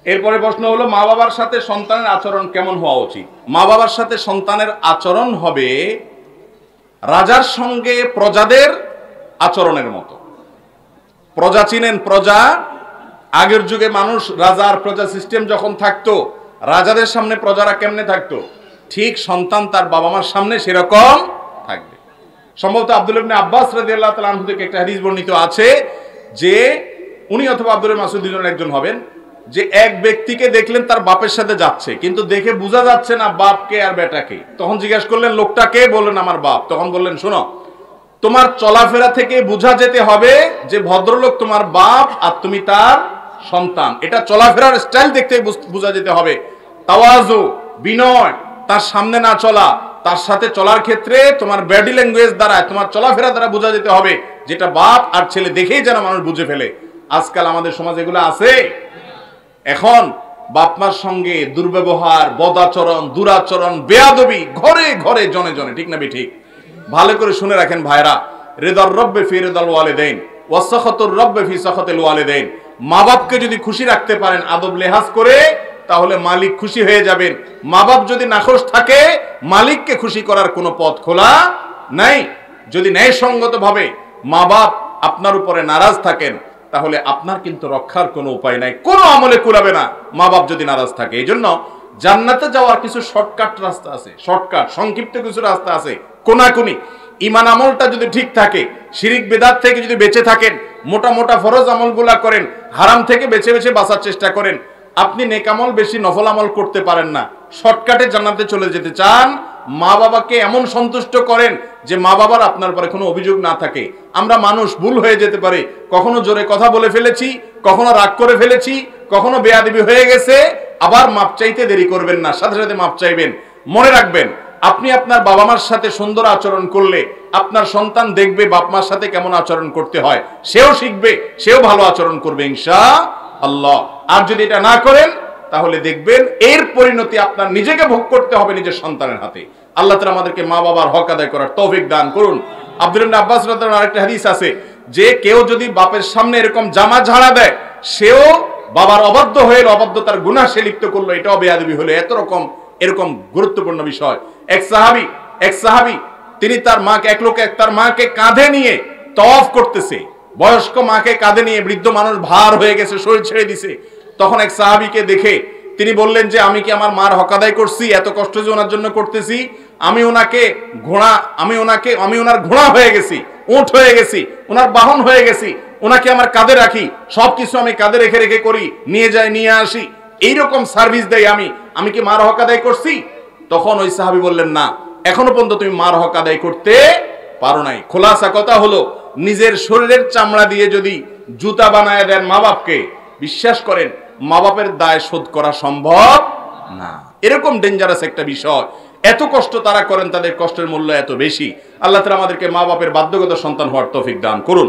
এরপরে প্রশ্ন হলো মা বাবার সাথে সন্তানের আচরণ কেমন হওয়া উচিত। মা বাবার সাথে সন্তানের আচরণ হবে রাজার সঙ্গে প্রজাদের আচরণের মতো। প্রজা চিনেন? প্রজা, আগের যুগে মানুষ রাজা আর প্রজা সিস্টেম যখন থাকতো, রাজাদের সামনে প্রজারা কেমনে থাকতো, ঠিক সন্তান তার বাবা মার সামনে সেরকম থাকবে। সম্ভবত আব্দুল্লাহ ইবনে আব্বাস রাদিয়াল্লাহু তাআলা আনহু থেকে একটা হাদিস বর্ণিত আছে যে উনি অথবা আব্দুল্লাহ মাসউদ দুজনের একজন হবেন, যে এক ব্যক্তিকে দেখলেন তার বাপের সাথে যাচ্ছে, কিন্তু দেখে বোঝা যাচ্ছে না বাপকে আর বেটাকে। তখন জিজ্ঞাসা করলেন লোকটাকে, বললেন আমার বাপ। তখন বললেন শোনো, তোমার চলাফেরা থেকে বোঝা যেতে হবে যে ভদ্রলোক তোমার বাপ আর তুমি তার সন্তান। এটা চলাফেরার স্টাইল দেখতে বোঝা যেতে হবে। তাওয়াজু, বিনয়, তার সামনে না চলা, তার সাথে চলার ক্ষেত্রে তোমার বডি ল্যাঙ্গুয়েজ দ্বারা, তোমার চলাফেরা দ্বারা বোঝা যেতে হবে যেটা বাপ আর ছেলে দেখেই যেন মানুষ বুঝে ফেলে। আজকাল আমাদের সমাজে এগুলো আছে। এখন বাপ মার সঙ্গে দুর্ব্যবহার, বদাচরণ, দুরাচরণ, বেয়াদবি ঘরে ঘরে জনে জনে, ঠিক না ঠিক? ভালো করে শুনে রাখেন ভাইরা, রিদার রব্বে ফি রিদাল ওয়ালিদাইন ওয়া সাখাতুর রব্বে ফি সাখাতিল ওয়ালিদাইন। মা বাপকে যদি খুশি রাখতে পারেন আদব লেহাজ করে, তাহলে মালিক খুশি হয়ে যাবেন। মা বাপ যদি নাখোশ থাকে, মালিককে খুশি করার কোনো পথ খোলা নাই। যদি ন্যায়সঙ্গতভাবে মা বাপ আপনার উপরে নারাজ থাকেন, তাহলে আপনার কিন্তু রক্ষার কোনো উপায় নাই, কোনো আমলে কুলাবে না মা বাপ যদি নারাজ থাকে। এই জন্য জান্নাতে যাওয়ার কিছু শর্টকাট রাস্তা আছে, শর্টকাট সংক্ষিপ্ত কিছু রাস্তা আছে, কোনাকুনি। ইমান আমলটা যদি ঠিক থাকে, শিরিক বেদাত থেকে যদি বেঁচে থাকেন, মোটা মোটা ফরজ আমলগুলা করেন, হারাম থেকে বেছে বেছে বাঁচার চেষ্টা করেন, আপনি নেক আমল বেশি নফল আমল করতে পারেন না, শর্টকাটে জান্নাতে চলে যেতে চান, মা বাবাকে এমন সন্তুষ্ট করেন যে মা বাবার আপনার উপরে কোনো অভিযোগ না থাকে। আমরা মানুষ, ভুল হয়ে যেতে পারে, কখনো জোরে কথা বলে ফেলেছি, কখনো রাগ করে ফেলেছি, কখনো বেয়াদবি হয়ে গেছে, আবার মাপ চাইতে দেরি করবেন না, সাথে সাথে মাপ চাইবেন। মনে রাখবেন, আপনি আপনার বাবা মার সাথে সুন্দর আচরণ করলে আপনার সন্তান দেখবে বাপ মার সাথে কেমন আচরণ করতে হয়, সেও শিখবে, সেও ভালো আচরণ করবে ইনশাআল্লাহ। আর যদি এটা না করেন, তাহলে দেখবেন এর পরিণতি আপনার নিজেকে ভোগ করতে হবে নিজের সন্তানের হাতে। আল্লাহ তাআলা আমাদেরকে মা বাবার হক আদায় করার তৌফিক দান করুন। আব্দুল্লাহ ইবনে আব্বাস রাদিয়াল্লাহু তাআলা আরেকটা হাদিস আছে যে কেউ যদি বাপের সামনে এরকম জামা ঝাড়া দেয়, সেও বাবার অবাধ্য হয়ে অবাধ্যতার গুনাহ সে লিপ্ত করলো, এটাও বেয়াদবি হলো। এরকম গুরুত্বপূর্ণ বিষয়। এক সাহাবী তিনি তার মাকে, এক লোক তার মাকে কাঁধে নিয়ে তওয়াফ করতেছে, বয়স্ক মাকে কাঁধে নিয়ে, বৃদ্ধ মানুষ ভার হয়ে গেছে, শরীর ছেড়ে দিছে। তখন এক সাহাবীকে দেখে তিনি বললেন যে আমি কি আমার মার হক আদায় করছি? এত কষ্ট যে ওনার জন্য করতেছি, আমি ওনার ঘোড়া হয়ে গেছি, উট হয়ে গেছি, ওনার বাহন হয়ে গেছি, ওনাকে আমার কাঁধে রাখি, সবকিছু আমি কাঁধে রেখে রেখে করি, নিয়ে যাই নিয়ে আসি, এইরকম সার্ভিস দেই আমি কি মার হক আদায় করছি? তখন ওই সাহাবী বললেন না, এখনো পর্যন্ত তুমি মার হক আদায় করতে পারো নাই। খোলাসা কথা হলো, নিজের শরীরের চামড়া দিয়ে যদি জুতা বানায় দেন মা বাপকে, বিশ্বাস করেন মা বাপের দায় শোধ করা সম্ভব না। এরকম ডেঞ্জারাস একটা বিষয়। এত কষ্ট তারা করেন, তাদের কষ্টের মূল্য এত বেশি। আল্লাহ তাআলা আমাদেরকে মা বাপের বাধ্যগত সন্তান হওয়ার তৌফিক দান করুন।